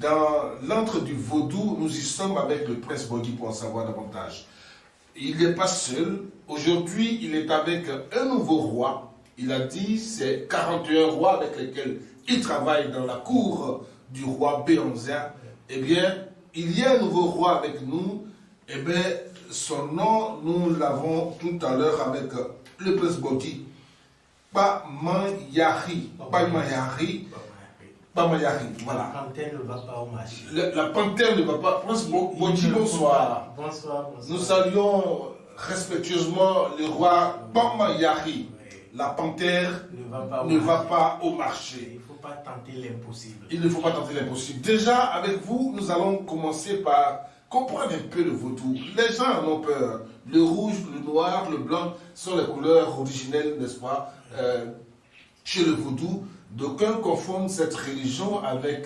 Dans l'antre du vaudou, nous y sommes avec le prince Body pour en savoir davantage. Il n'est pas seul. Aujourd'hui, il est avec un nouveau roi. Il a dit, c'est 41 rois avec lesquels il travaille dans la cour du roi Béanzia. Eh bien, il y a un nouveau roi avec nous. Eh bien, son nom, nous l'avons tout à l'heure avec le prince Body. Pamayari. Pamayari. Pamayari, voilà. La panthère ne va pas au marché. La panthère ne va pas. Prince Body, bonsoir. Bonsoir. Nous saluons respectueusement le roi Pamayari. La panthère ne va pas au marché. Il ne faut pas tenter l'impossible. Il ne faut pas tenter l'impossible. Déjà, avec vous, nous allons commencer par comprendre un peu le vaudou. Les gens en ont peur. Le rouge, le noir, le blanc sont les couleurs originelles, n'est-ce pas, chez le vaudou. D'aucuns confondent cette religion avec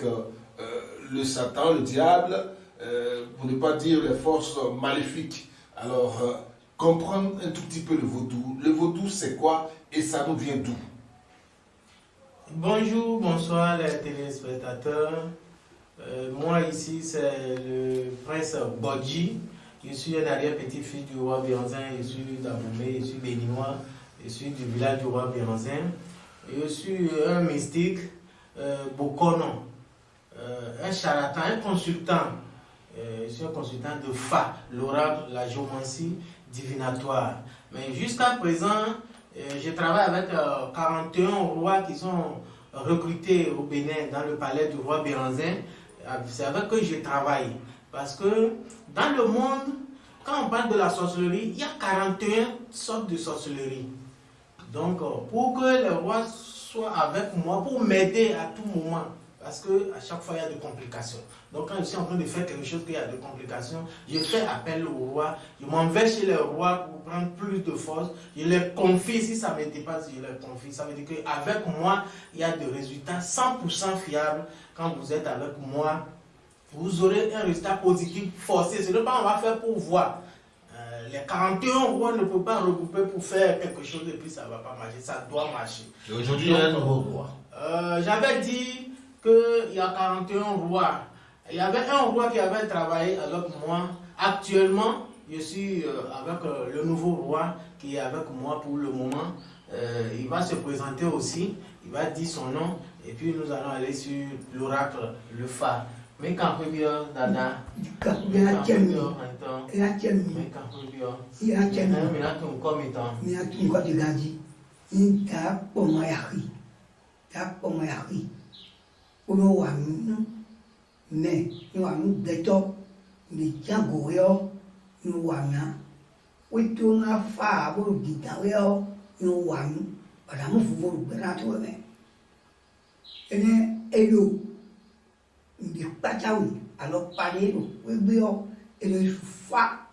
le Satan, le diable, pour ne pas dire les forces maléfiques. Alors, comprendre un tout petit peu le vaudou. Le vaudou, c'est quoi et ça nous vient d'où? Bonjour, bonsoir les téléspectateurs. Moi ici, c'est le prince Bodji. Je suis un arrière-petit-fils du roi Béanzin. Je suis d'Aboumé, je suis béninois. Je suis du village du roi Béanzin. Je suis un mystique, Bokonon, un charlatan, un consultant. Je suis un consultant de Fa, l'oracle, la géomancie divinatoire. Mais jusqu'à présent, je travaille avec 41 rois qui sont recrutés au Bénin dans le palais du roi Béanzin. C'est avec eux que je travaille. Parce que dans le monde, quand on parle de la sorcellerie, il y a 41 sortes de sorcellerie. Donc, pour que le roi soit avec moi, pour m'aider à tout moment, parce qu'à chaque fois, il y a des complications. Donc, quand je suis en train de faire quelque chose, qu'il y a des complications, je fais appel au roi, je m'en vais chez le roi pour prendre plus de force, je les confie, si ça me dépasse, je les confie. Ça veut dire qu'avec moi, il y a des résultats 100% fiables. Quand vous êtes avec moi, vous aurez un résultat positif forcé. Ce n'est pas on va faire pour voir. Les 41 rois ne peuvent pas regrouper pour faire quelque chose et puis ça ne va pas marcher. Ça doit marcher. Et aujourd'hui, il y a un nouveau roi. J'avais dit qu'il y a 41 rois. Il y avait un roi qui avait travaillé avec moi. Actuellement, je suis avec le nouveau roi qui est avec moi pour le moment. Il va se présenter aussi. Il va dire son nom. Et puis nous allons aller sur l'oracle, le phare. Mais quand on dit Dada, de Pataoui, alors parler et le fa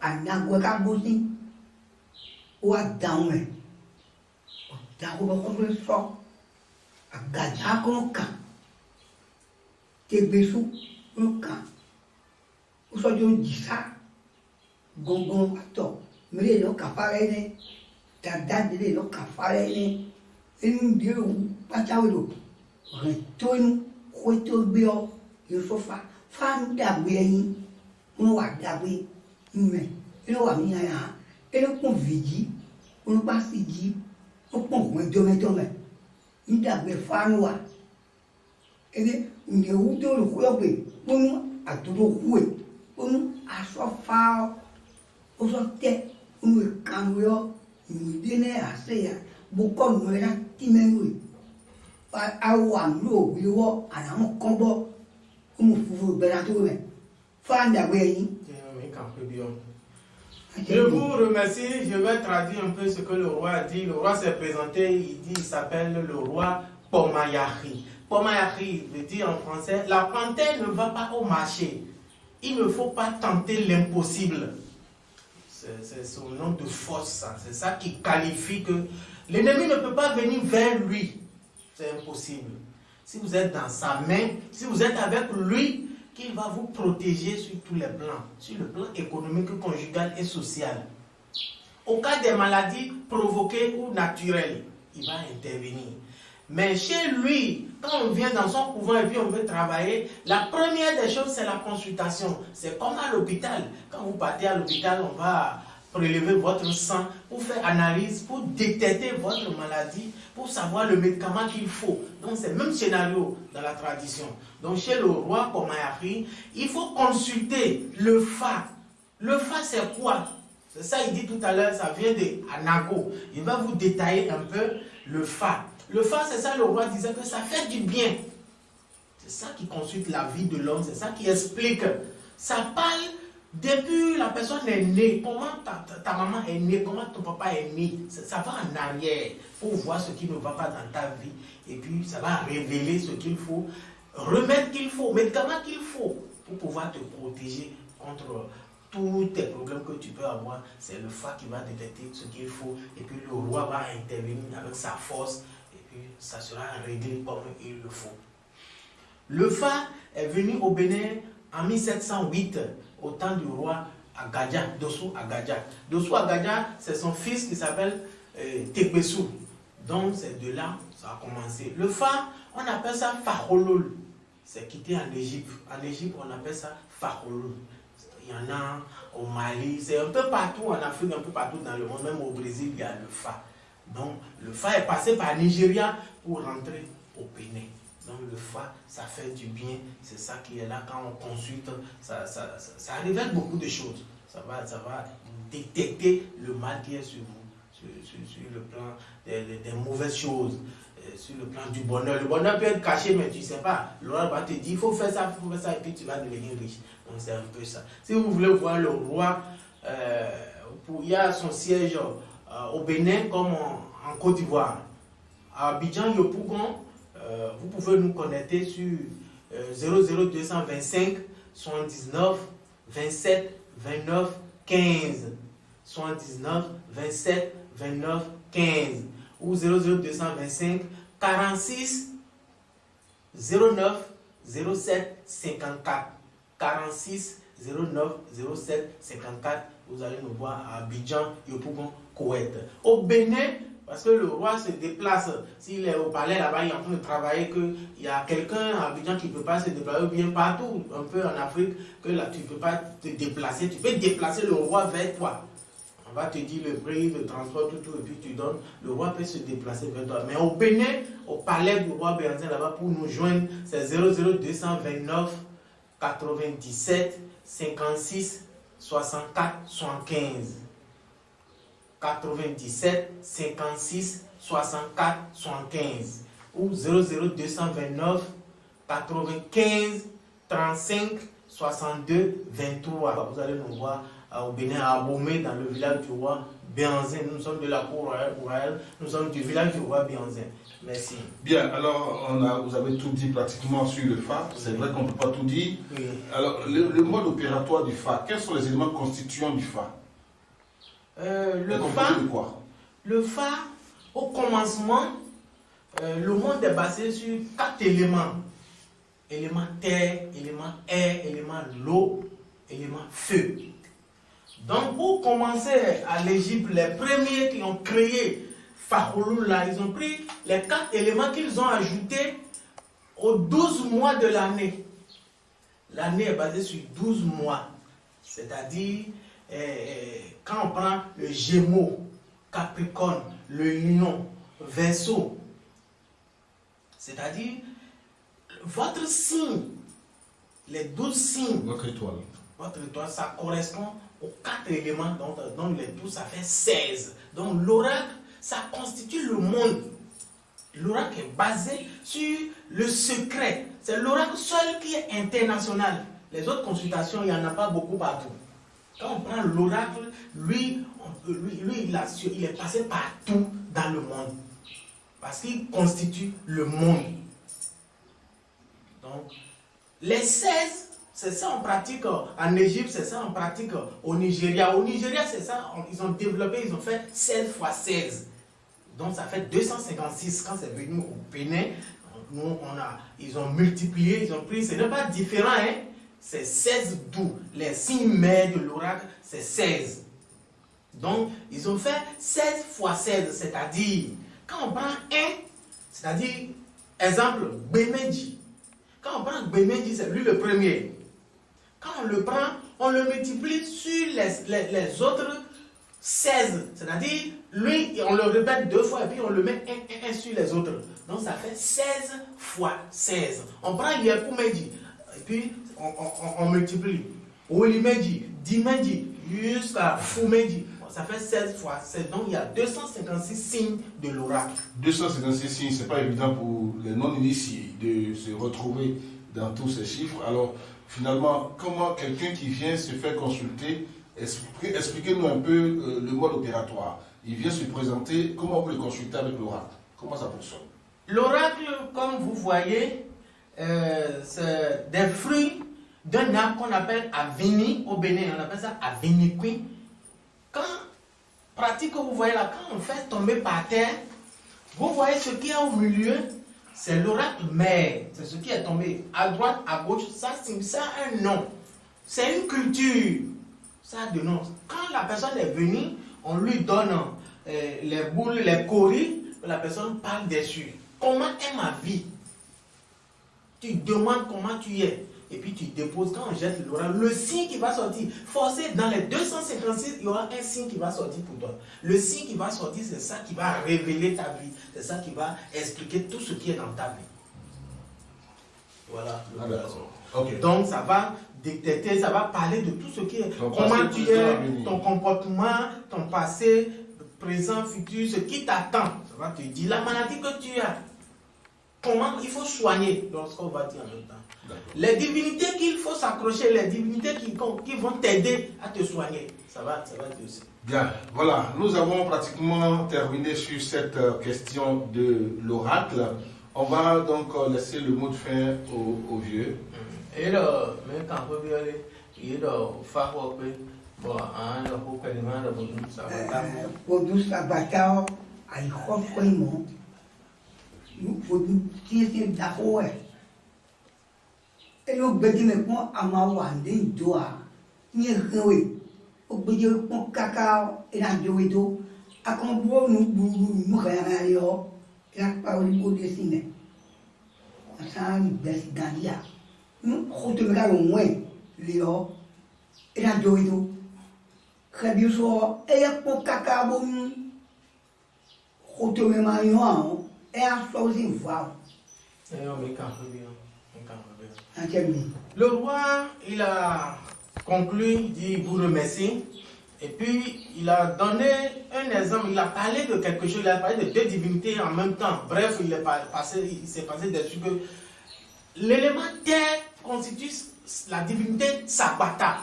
à Nagwakabosi ou à Daoué. Daoué, le so à Gajakonka, Tebessou, le camp. Ou soit du Dissa, Gongon, Ato, mais les gens qui Tadad, les gens qui et nous disons Pataoui, retourne. Bio, il faut faire fan d'abri, on va d'abri, mais il va venir là, et le convidi, on va se dire, on peut moins de il d'abri fan wa, et on est où de le couloir, on nous a tout le on nous a soit on soit tête, on nous camouillot, nous donner assez, beaucoup de nous là, timé. Je vous remercie, je vais traduire un peu ce que le roi a dit. Le roi s'est présenté, il dit, il s'appelle le roi Pomayari. Pomayari veut dire en français, la panthère ne va pas au marché. Il ne faut pas tenter l'impossible. C'est son nom de force, c'est ça qui qualifie que l'ennemi ne peut pas venir vers lui. C'est impossible. Si vous êtes dans sa main, si vous êtes avec lui, qu'il va vous protéger sur tous les plans, sur le plan économique, conjugal et social. Au cas des maladies provoquées ou naturelles, il va intervenir. Mais chez lui, quand on vient dans son couvent et puis on veut travailler, la première des choses, c'est la consultation. C'est comme à l'hôpital. Quand vous partez à l'hôpital, on va prélever votre sang pour faire analyse, pour détecter votre maladie, pour savoir le médicament qu'il faut. Donc c'est le même scénario dans la tradition. Donc chez le roi Komayari, il faut consulter le Fa. Le Fa, c'est quoi? C'est ça, il dit tout à l'heure, ça vient de Anago. Il va vous détailler un peu le Fa. Le Fa, c'est ça, le roi disait que ça fait du bien. C'est ça qui consulte la vie de l'homme, c'est ça qui explique. Ça parle depuis la personne est née, comment ta maman est née, comment ton papa est né. Ça va en arrière pour voir ce qui ne va pas dans ta vie. Et puis, ça va révéler ce qu'il faut, remède qu'il faut, médicament qu'il faut pour pouvoir te protéger contre tous tes problèmes que tu peux avoir. C'est le Fa qui va détecter ce qu'il faut. Et puis, le roi va intervenir avec sa force. Et puis, ça sera réglé comme il le faut. Le Fa est venu au Bénin en 1708, au temps du roi Agadja, Dossou Agadja. Dossou Agadja, c'est son fils qui s'appelle Tekbessou. Donc c'est de là que ça a commencé. Le Fa, on appelle ça Fakholol. C'est quitté en Égypte. En Égypte, on appelle ça Fakholol. Il y en a au Mali, c'est un peu partout en Afrique, un peu partout dans le monde, même au Brésil, il y a le Fa. Donc le Fa est passé par Nigeria pour rentrer au Bénin. Donc le Fa, ça fait du bien, c'est ça qui est là quand on consulte, ça révèle beaucoup de choses. Ça va détecter le mal qui est sur vous, sur le plan des mauvaises choses, sur le plan du bonheur. Le bonheur peut être caché, mais tu ne sais pas. Le roi va te dire, il faut faire ça, et puis tu vas devenir riche. Donc c'est un peu ça. Si vous voulez voir le roi, il y a son siège au Bénin comme en Côte d'Ivoire. À Abidjan, Yopougon, vous pouvez nous connecter sur 00225 79 27 29 15 79 27 29 15 ou 00225 46 09 07 54 46 09 07 54. Vous allez nous voir à Abidjan, Yopougon, Koweït. Au Bénin, parce que le roi se déplace, s'il est au palais là-bas, il est en train de travailler, qu'il y a quelqu'un à Abidjan qui ne peut pas se déplacer, ou bien partout, un peu en Afrique, que là tu ne peux pas te déplacer, tu peux déplacer le roi vers toi. On va te dire le prix, le transport, tout, et puis tu donnes, le roi peut se déplacer vers toi. Mais au Bénin, au palais du roi Béhanzin là-bas, pour nous joindre, c'est 00229 97 56 64 75. 97 56 64 75 ou 00229 95 35 62 23. Vous allez nous voir au Bénin, à Abomey, dans le village du roi Béhanzin. Nous sommes de la cour royale, nous sommes du village du roi Béhanzin. Merci. Bien, alors vous avez tout dit pratiquement sur le Fa. C'est vrai qu'on ne peut pas tout dire. Oui. Alors, le mode opératoire du Fa, quels sont les éléments constituants du Fa? Le Fa, au commencement, le monde est basé sur 4 éléments. Élément terre, élément air, élément l'eau, élément feu. Donc, pour commencer à l'Égypte, les premiers qui ont créé Fakholol, là, ils ont pris les 4 éléments qu'ils ont ajoutés aux 12 mois de l'année. L'année est basée sur 12 mois. C'est-à-dire, quand on prend le Gémeaux, Capricorne, le Lion, Verseau, c'est-à-dire votre signe, les 12 signes, votre étoile, ça correspond aux 4 éléments, donc les 12, ça fait 16. Donc l'oracle, ça constitue le monde. L'oracle est basé sur le secret. C'est l'oracle seul qui est international. Les autres consultations, il n'y en a pas beaucoup partout. Quand on prend l'oracle, lui il est passé partout dans le monde. Parce qu'il constitue le monde. Donc, les 16, c'est ça en pratique en Égypte, c'est ça en pratique au Nigeria. Au Nigeria, c'est ça, ils ont développé, ils ont fait 16 x 16. Donc, ça fait 256. Quand c'est venu au Bénin, ils ont multiplié, ils ont pris, ce n'est pas différent, hein. C'est 16 doux. Les signes mères de l'oracle, c'est 16. Donc, ils ont fait 16 x 16, c'est-à-dire, quand on prend 1, C'est-à-dire, exemple, Bemeji. Quand on prend Bemeji, c'est lui le premier. Quand on le prend, on le multiplie sur les autres 16. C'est-à-dire, lui, on le répète 2 fois et puis on le met un sur les autres. Donc ça fait 16 fois 16. On prend Yekumeji et puis on multiplie. Olimeji, Dimeji, jusqu'à Fumeji. Ça fait 16 fois 16. Donc il y a 256 signes de l'oracle. 256 signes, ce n'est pas évident pour les non-initiés de se retrouver dans tous ces chiffres. Alors, finalement, comment quelqu'un qui vient se fait consulter, expliquez-nous un peu le mode opératoire. Il vient se présenter, comment on peut le consulter avec l'oracle? Comment ça fonctionne? L'oracle, comme vous voyez, c'est des fruits d'un arbre qu'on appelle Avini au Bénin. On appelle ça Aviniqui. Quand, pratique que vous voyez là, quand on fait tomber par terre, vous voyez ce qu'il y a au milieu, c'est l'oracle mère. C'est ce qui est tombé à droite, à gauche. Ça a un nom. C'est une culture. Ça a de nom. Quand la personne est venue, on lui donne les boules, les coris, la personne parle dessus. Comment est ma vie? Tu demandes comment tu es. Et puis tu déposes, quand on jette l'oracle, le signe qui va sortir, forcé dans les 256, il y aura un signe qui va sortir pour toi. Le signe qui va sortir, c'est ça qui va révéler ta vie. C'est ça qui va expliquer tout ce qui est dans ta vie. Voilà. Okay. Donc ça va détecter, ça va parler de tout ce qui est, comment tu es, ton comportement, ton passé, présent, futur, ce qui t'attend. Ça va te dire la maladie que tu as. Comment il faut soigner, donc ce qu'on va dire en même temps. Les divinités qu'il faut s'accrocher, les divinités qui vont t'aider à te soigner. Ça va te aussi. Bien, voilà, nous avons pratiquement terminé sur cette question de l'oracle. On va donc laisser le mot de fin au vieux. Et là, même quand on veut aller, il y a bon, ça va nous faisons tirer d'accord. Et nous bedimons à ma wande doa. Ni rewe. Au bedimon pour cacao et la doedo. À comprendre nous réalio. Et la parole pour dessiner. On s'en baisse dans l'ia. Nous retenons au moins Léo et la doedo. Rébiuso et pour cacao. Retenons maillon. Et à choisir voir. Le roi, il a conclu, il dit, il vous remercie. Et puis, il a donné un exemple, il a parlé de quelque chose, il a parlé de 2 divinités en même temps. Bref, il s'est passé dessus que l'élément terre constitue la divinité Sabata.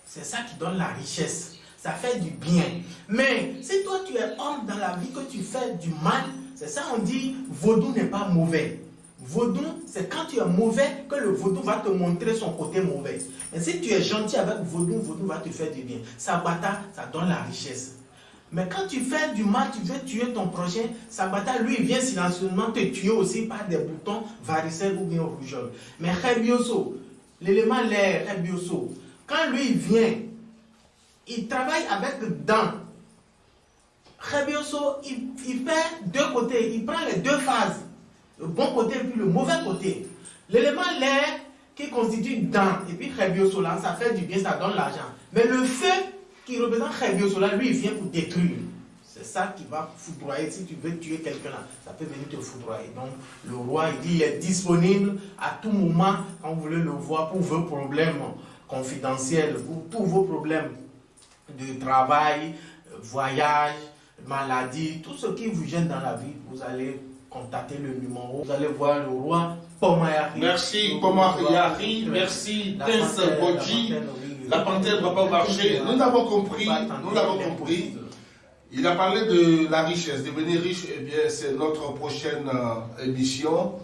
C'est ça qui donne la richesse. Ça fait du bien. Mais si toi, tu es homme dans la vie, que tu fais du mal, c'est ça on dit, vaudou n'est pas mauvais. Vaudou, c'est quand tu es mauvais que le vaudou va te montrer son côté mauvais. Mais si tu es gentil avec vaudou, vaudou va te faire du bien. Sabata, ça donne la richesse. Mais quand tu fais du mal, tu veux tuer ton prochain, Sabata, lui, il vient silencieusement te tuer aussi par des boutons varicelles ou bien rougeole. Mais Rebioso, l'élément l'air, Rebioso, quand lui, il vient, il travaille avec dents. Rebioso, il fait 2 côtés, il prend les 2 phases, le bon côté et puis le mauvais côté. L'élément l'air qui constitue dents, et puis Rebioso là, ça fait du bien, ça donne l'argent. Mais le feu qui représente Rebioso là, lui, il vient pour détruire. C'est ça qui va foudroyer. Si tu veux tuer quelqu'un là, ça peut venir te foudroyer. Donc le roi, il dit, il est disponible à tout moment quand vous voulez le voir pour vos problèmes confidentiels, pour tous vos problèmes de travail, voyage, maladie, tout ce qui vous gêne dans la vie, vous allez contacter le numéro, vous allez voir le roi Pomayari. Merci Pomayari, merci Prince Bodji. La panthère ne va pas marcher. Nous l'avons compris, Il a parlé de la richesse, devenir riche, eh bien c'est notre prochaine émission,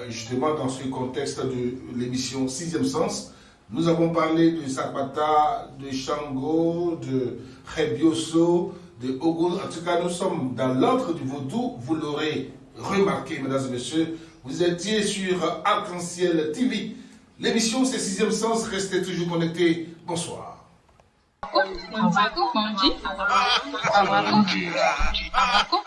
justement dans ce contexte de l'émission 6e Sens. Nous avons parlé de Sabata, de Shango, de Rebioso, de Ogun. En tout cas, nous sommes dans l'ordre du vaudou. Vous l'aurez remarqué, mesdames et messieurs. Vous étiez sur Arc-en-Ciel TV. L'émission, c'est 6e Sens. Restez toujours connectés. Bonsoir. Avako,